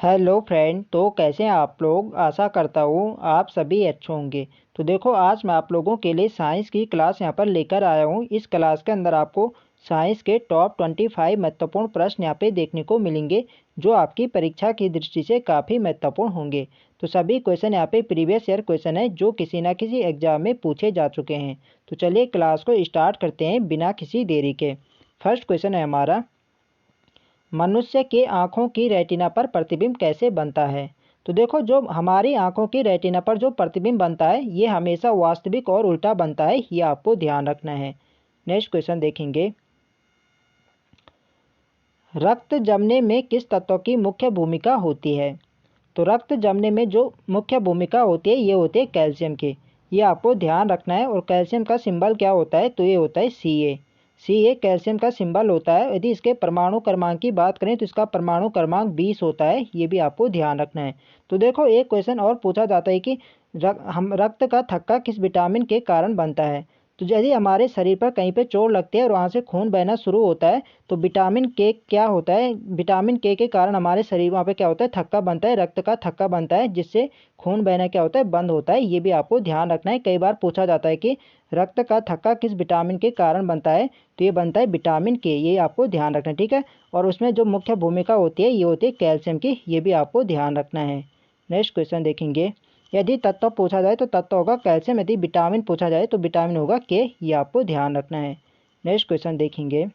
Hello friend. तो कैसे हैं आप लोग। आशा करता हूँ आप सभी अच्छे होंगे। तो देखो, आज मैं आप लोगों के लिए साइंस की क्लास यहाँ पर लेकर आया हूँ। इस क्लास के अंदर आपको साइंस के टॉप 25 महत्वपूर्ण प्रश्न यहाँ पे देखने को मिलेंगे, जो आपकी परीक्षा की दृष्टि से काफ़ी महत्वपूर्ण होंगे। तो सभी क्वेश्चन यहाँ पे प्रीवियस ईयर क्वेश्चन है, जो किसी न किसी एग्जाम में पूछे जा चुके हैं। तो चलिए क्लास को स्टार्ट करते हैं बिना किसी देरी के। फर्स्ट क्वेश्चन है हमारा, मनुष्य के आँखों की रेटिना पर प्रतिबिंब कैसे बनता है। तो देखो, जो हमारी आँखों की रेटिना पर जो प्रतिबिंब बनता है, ये हमेशा वास्तविक और उल्टा बनता है, ये आपको ध्यान रखना है। नेक्स्ट क्वेश्चन देखेंगे, रक्त जमने में किस तत्व की मुख्य भूमिका होती है। तो रक्त जमने में जो मुख्य भूमिका होती है, ये होती है कैल्शियम की। ये आपको ध्यान रखना है। और कैल्शियम का सिंबल क्या होता है, तो ये होता है Ca। Ca कैल्शियम का सिंबल होता है। यदि इसके परमाणु क्रमांक की बात करें तो इसका परमाणु क्रमांक 20 होता है। ये भी आपको ध्यान रखना है। तो देखो, एक क्वेश्चन और पूछा जाता है कि हम रक्त का थक्का किस विटामिन के कारण बनता है। तो यदि हमारे शरीर पर कहीं पे चोट लगती है और वहाँ से खून बहना शुरू होता है, तो विटामिन के क्या होता है, विटामिन के कारण हमारे शरीर वहाँ पे क्या होता है, थक्का बनता है, रक्त का थक्का बनता है, जिससे खून बहना क्या होता है, बंद होता है। ये भी आपको ध्यान रखना है। कई बार पूछा जाता है कि रक्त का थक्का किस विटामिन के कारण बनता है, तो ये बनता है विटामिन के। ये आपको ध्यान रखना है, ठीक है। और उसमें जो मुख्य भूमिका होती है, ये होती है कैल्शियम की। ये भी आपको ध्यान रखना है। नेक्स्ट क्वेश्चन देखेंगे, यदि तत्व पूछा जाए तो तत्व होगा कैल्शियम, यदि विटामिन पूछा जाए तो विटामिन होगा के। ये आपको ध्यान रखना है। नेक्स्ट क्वेश्चन देखेंगे,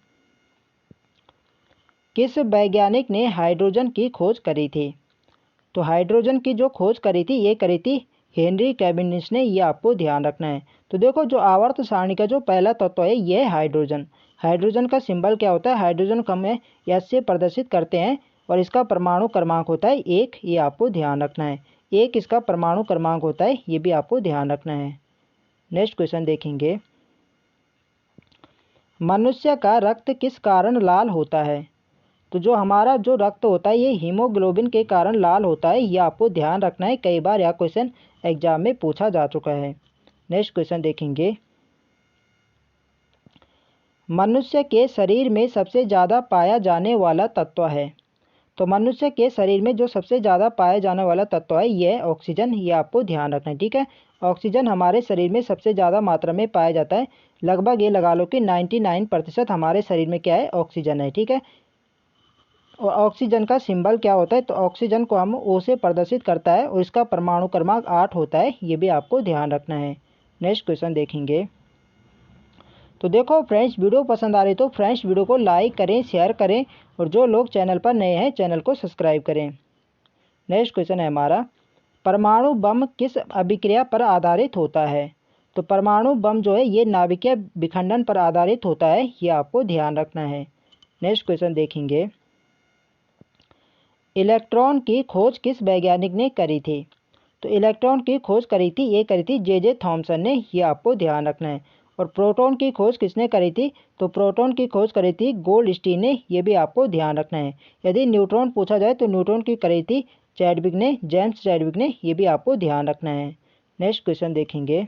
किस वैज्ञानिक ने हाइड्रोजन की खोज करी थी। तो हाइड्रोजन की जो खोज करी थी, ये करी थी हेनरी कैवेंडिश ने। ये आपको ध्यान रखना है। तो देखो, जो आवर्त सारणी का जो पहला तत्व है, ये है हाइड्रोजन। हाइड्रोजन का सिंबल क्या होता है, हाइड्रोजन को हम एस से प्रदर्शित करते हैं, और इसका परमाणु क्रमांक होता है 1। ये आपको ध्यान रखना है। 1 इसका परमाणु क्रमांक होता है। ये भी आपको ध्यान रखना है। नेक्स्ट क्वेश्चन देखेंगे, मनुष्य का रक्त किस कारण लाल होता है। तो जो हमारा जो रक्त होता है, ये हीमोग्लोबिन के कारण लाल होता है। ये आपको ध्यान रखना है। कई बार यह क्वेश्चन एग्जाम में पूछा जा चुका है। नेक्स्ट क्वेश्चन देखेंगे, मनुष्य के शरीर में सबसे ज़्यादा पाया जाने वाला तत्व है। तो मनुष्य के शरीर में जो सबसे ज़्यादा पाया जाने वाला तत्व है, ये है ऑक्सीजन। ये आपको ध्यान रखना है, ठीक है। ऑक्सीजन हमारे शरीर में सबसे ज़्यादा मात्रा में पाया जाता है। लगभग ये लगा लो कि 99% हमारे शरीर में क्या है, ऑक्सीजन है, ठीक है। और ऑक्सीजन का सिंबल क्या होता है, तो ऑक्सीजन को हम O से प्रदर्शित करता है, और इसका परमाणु क्रमांक 8 होता है। ये भी आपको ध्यान रखना है। नेक्स्ट क्वेश्चन देखेंगे, तो देखो फ्रेंड्स, वीडियो पसंद आ रही तो फ्रेंड्स वीडियो को लाइक करें, शेयर करें, और जो लोग चैनल पर नए हैं चैनल को सब्सक्राइब करें। नेक्स्ट क्वेश्चन है हमारा, परमाणु बम किस अभिक्रिया पर आधारित होता है। तो परमाणु बम जो है, ये नाभिकीय विखंडन पर आधारित होता है। ये आपको ध्यान रखना है। नेक्स्ट क्वेश्चन देखेंगे, इलेक्ट्रॉन की खोज किस वैज्ञानिक ने करी थी। तो इलेक्ट्रॉन की खोज करी थी, ये करी थी जे थॉमसन ने। ये आपको ध्यान रखना है। और प्रोटॉन की खोज किसने करी थी, तो प्रोटॉन की खोज करी थी गोल्डस्टीन ने। ये भी आपको ध्यान रखना है। यदि न्यूट्रॉन पूछा जाए तो न्यूट्रॉन की करी थी चैडविक ने, जेम्स चैडविक ने। ये भी आपको ध्यान रखना है। नेक्स्ट क्वेश्चन देखेंगे,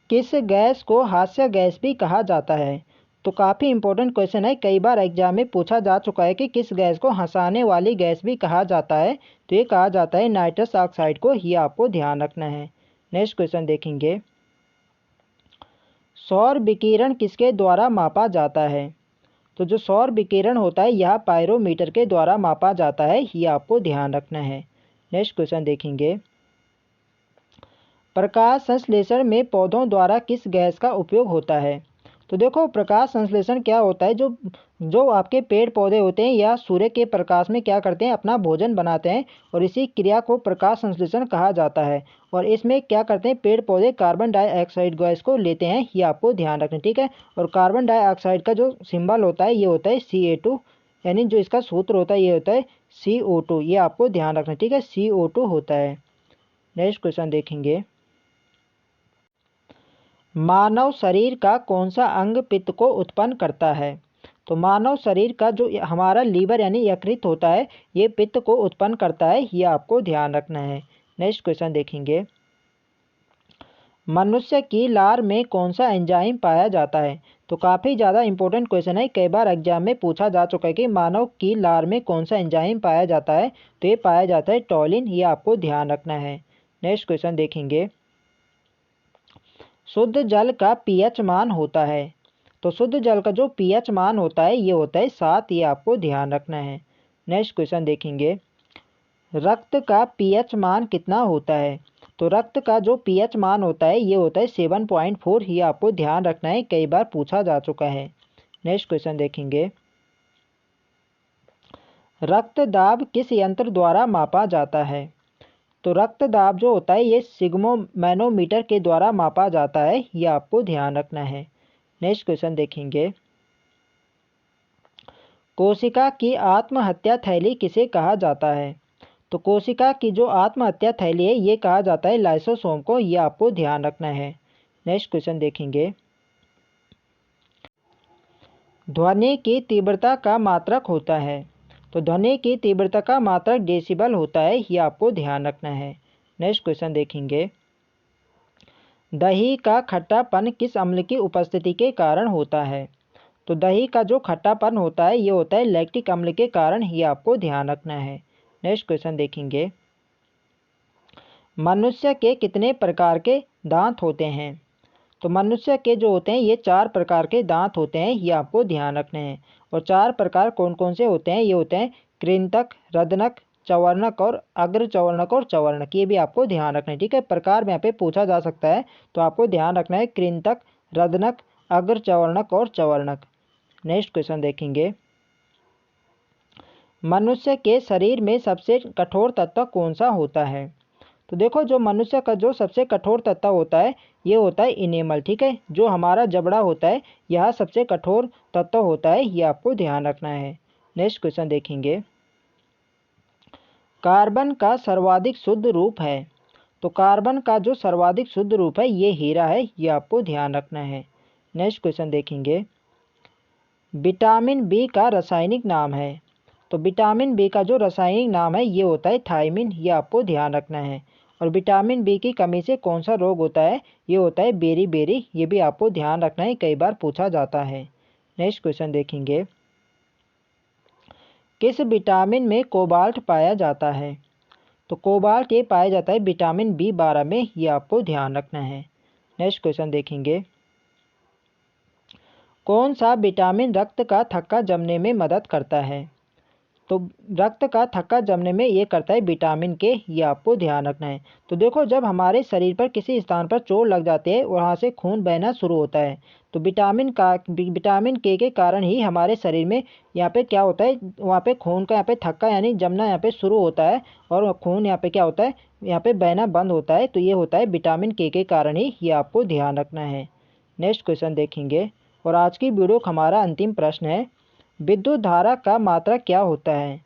किस गैस को हास्य गैस भी कहा जाता है। तो काफ़ी इंपॉर्टेंट क्वेश्चन है। कई बार एग्जाम में पूछा जा चुका है कि किस गैस को हंसाने वाली गैस भी कहा जाता है। तो ये कहा जाता है नाइट्रस ऑक्साइड को। ये आपको ध्यान रखना है। नेक्स्ट क्वेश्चन देखेंगे, सौर विकिरण किसके द्वारा मापा जाता है। तो जो सौर विकिरण होता है, यह पायरोमीटर के द्वारा मापा जाता है। ये आपको ध्यान रखना है। नेक्स्ट क्वेश्चन देखेंगे, प्रकाश संश्लेषण में पौधों द्वारा किस गैस का उपयोग होता है। तो देखो, प्रकाश संश्लेषण क्या होता है, जो जो आपके पेड़ पौधे होते हैं या सूर्य के प्रकाश में क्या करते हैं, अपना भोजन बनाते हैं, और इसी क्रिया को प्रकाश संश्लेषण कहा जाता है। और इसमें क्या करते हैं, पेड़ पौधे कार्बन डाइऑक्साइड गैस को लेते हैं। ये आपको ध्यान रखना, ठीक है। और कार्बन डाइऑक्साइड का जो सिंबल होता है, ये होता है Ca2, यानी जो इसका सूत्र होता है, ये होता है CO2। ये आपको ध्यान रखना, ठीक है, CO2 होता है। नेक्स्ट क्वेश्चन देखेंगे, मानव शरीर का कौन सा अंग पित्त को उत्पन्न करता है। तो मानव शरीर का जो हमारा लीवर यानी यकृत होता है, ये पित्त को उत्पन्न करता है। ये आपको ध्यान रखना है। नेक्स्ट क्वेश्चन देखेंगे, मनुष्य की लार में कौन सा एंजाइम पाया जाता है। तो काफ़ी ज़्यादा इंपॉर्टेंट क्वेश्चन है, कई बार एग्जाम में पूछा जा चुका है कि मानव की लार में कौन सा एंजाइम पाया जाता है, तो ये पाया जाता है टॉलिन, ये आपको ध्यान रखना है। नेक्स्ट क्वेश्चन देखेंगे, शुद्ध जल का पीएच मान होता है, तो शुद्ध जल का जो पीएच मान होता है ये होता है 7, ये आपको ध्यान रखना है। नेक्स्ट क्वेश्चन देखेंगे, रक्त का पीएच मान कितना होता है, तो रक्त का जो पीएच मान होता है ये होता है 7.4, ये आपको ध्यान रखना है, कई बार पूछा जा चुका है। नेक्स्ट क्वेश्चन देखेंगे, रक्त दाब किस यंत्र द्वारा मापा जाता है, तो रक्त दाब जो होता है ये सिग्मोमैनोमीटर के द्वारा मापा जाता है, ये आपको ध्यान रखना है। नेक्स्ट क्वेश्चन देखेंगे, कोशिका की आत्महत्या थैली किसे कहा जाता है, तो कोशिका की जो आत्महत्या थैली है ये कहा जाता है लाइसोसोम को, ये आपको ध्यान रखना है। नेक्स्ट क्वेश्चन देखेंगे, ध्वनि की तीव्रता का मात्रक होता है, तो ध्वनि की तीव्रता का मात्रक डेसिबल होता है, ये आपको ध्यान रखना है। नेक्स्ट क्वेश्चन देखेंगे, दही का खट्टापन किस अम्ल की उपस्थिति के कारण होता है, तो दही का जो खट्टापन होता है ये होता है लैक्टिक अम्ल के कारण, ये आपको ध्यान रखना है। नेक्स्ट क्वेश्चन देखेंगे, मनुष्य के कितने प्रकार के दांत होते हैं, तो मनुष्य के जो होते हैं ये 4 प्रकार के दांत होते हैं, ये आपको ध्यान रखने हैं। और 4 प्रकार कौन कौन से होते हैं, ये होते हैं कृंतक, रदनक, चवर्णक और अग्रचवर्णक और चवर्णक, ये भी आपको ध्यान रखना है। ठीक है, प्रकार में यहाँ पे पूछा जा सकता है, तो आपको ध्यान रखना है कृंतक, रदनक, अग्रचवर्णक और चवर्णक। नेक्स्ट क्वेश्चन देखेंगे, मनुष्य के शरीर में सबसे कठोर तत्व कौन सा होता है, तो देखो जो मनुष्य का जो सबसे कठोर तत्व होता है ये होता है इनेमल। ठीक है, जो हमारा जबड़ा होता है यह सबसे कठोर तत्व होता है, ये आपको ध्यान रखना है। नेक्स्ट क्वेश्चन देखेंगे, कार्बन का सर्वाधिक शुद्ध रूप है, तो कार्बन का जो सर्वाधिक शुद्ध रूप है ये हीरा है, ये आपको ध्यान रखना है। नेक्स्ट क्वेश्चन देखेंगे, विटामिन बी का रासायनिक नाम है, तो विटामिन बी का जो रासायनिक नाम है ये होता है थायमिन, ये आपको ध्यान रखना है। और विटामिन बी की कमी से कौन सा रोग होता है, ये होता है बेरी, ये भी आपको ध्यान रखना है, कई बार पूछा जाता है। नेक्स्ट क्वेश्चन देखेंगे, किस विटामिन में कोबाल्ट पाया जाता है, तो कोबाल्ट ये पाया जाता है विटामिन बी12 में, ये आपको ध्यान रखना है। नेक्स्ट क्वेश्चन देखेंगे, कौन सा विटामिन रक्त का थक्का जमने में मदद करता है, तो रक्त का थक्का जमने में ये करता है विटामिन के, ये आपको ध्यान रखना है। तो देखो जब हमारे शरीर पर किसी स्थान पर चोट लग जाती है वहाँ से खून बहना शुरू होता है, तो विटामिन के कारण ही हमारे शरीर में यहाँ पे क्या होता है, वहाँ पे खून का यहाँ पे थक्का यानी जमना यहाँ पे शुरू होता है, और खून यहाँ पे क्या होता है, यहाँ पे बहना बंद होता है, तो ये होता है विटामिन के कारण ही, ये आपको ध्यान रखना है। नेक्स्ट क्वेश्चन देखेंगे, और आज की वीडियो का हमारा अंतिम प्रश्न है, विद्युत धारा का मात्रक क्या होता है,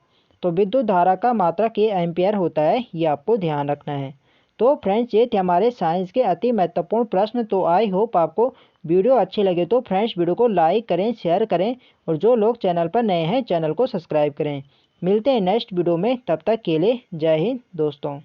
तो विद्युत धारा का मात्रक ये एम्पियर होता है, ये आपको ध्यान रखना है। तो फ्रेंड्स ये थे हमारे साइंस के अति महत्वपूर्ण प्रश्न। तो आई होप आपको वीडियो अच्छी लगे, तो फ्रेंड्स वीडियो को लाइक करें, शेयर करें, और जो लोग चैनल पर नए हैं चैनल को सब्सक्राइब करें। मिलते हैं नेक्स्ट वीडियो में, तब तक के लिए जय हिंद दोस्तों।